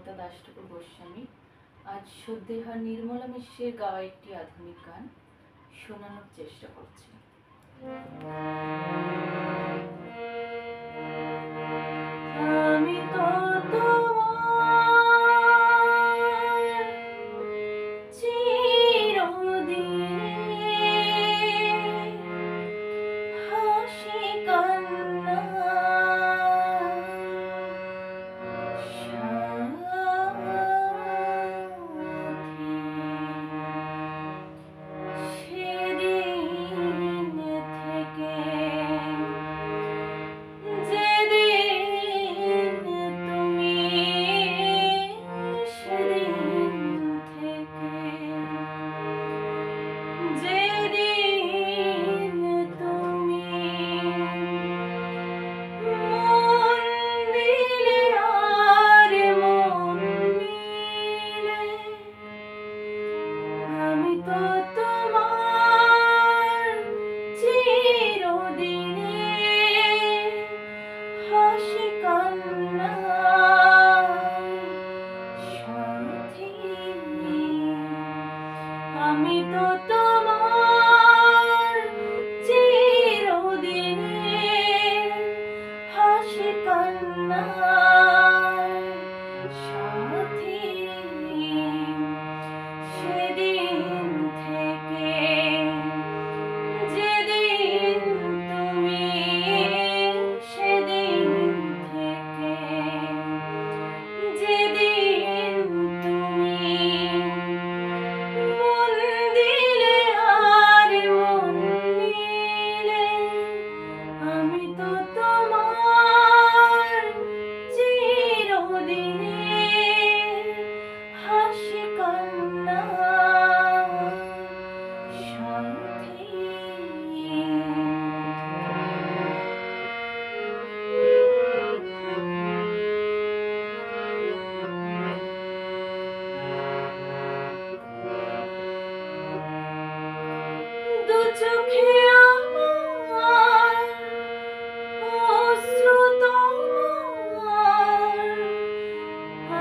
মমতা দাস ঠাকুর গোস্বামী আজ সদ্যেহা নির্মলা মিশ্রের গাওয়া একটি আধুনিক গান শোনানোর চেষ্টা করছি। আমি তো আমি তো তোমার চিরদিনের হাসি কান্নার সাথী। সেদিন থেকে যেদিন তুমি সেদিন থেকে যেদিন তুমি আমি তো তোমার চিরদিনের হাসি কান্নার সাথী। দু চোখে আমার অশ্রু তোমার,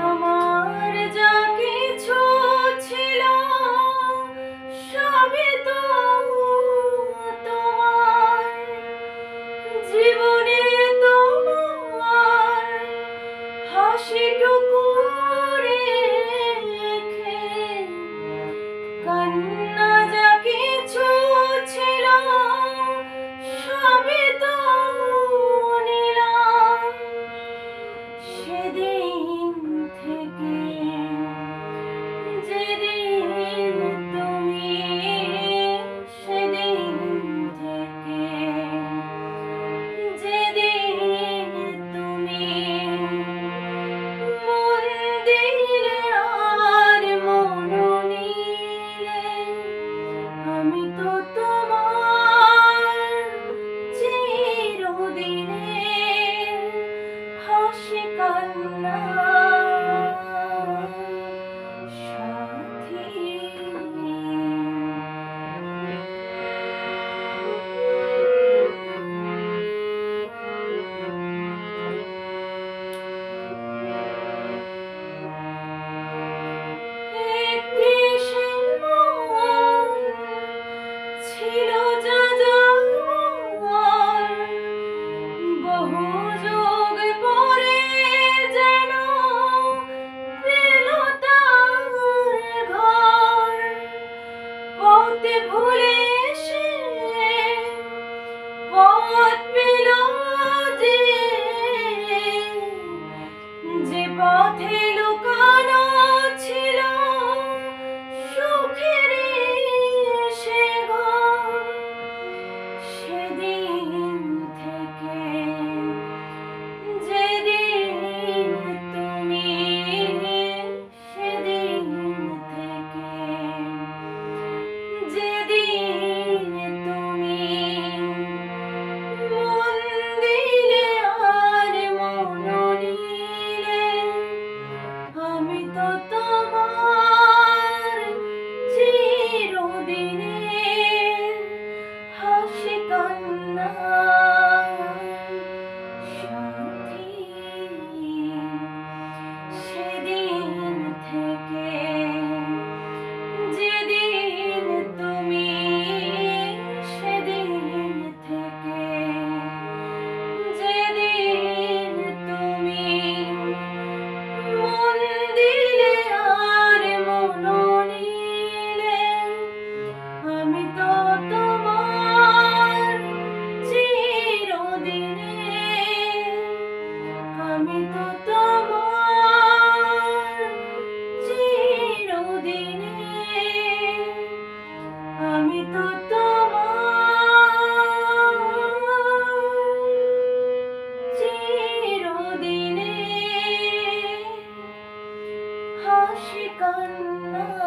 আমার যা কিছু ছিল সবই তো তোমার। জীবনে তোমার হাসিটুকু রেখে কান্না যা কিছু ছিল সবই তো নিলাম। সেদিন থেকে যেদিন তুমি সেদিন থেকে যেদিন তুমি মন কান্না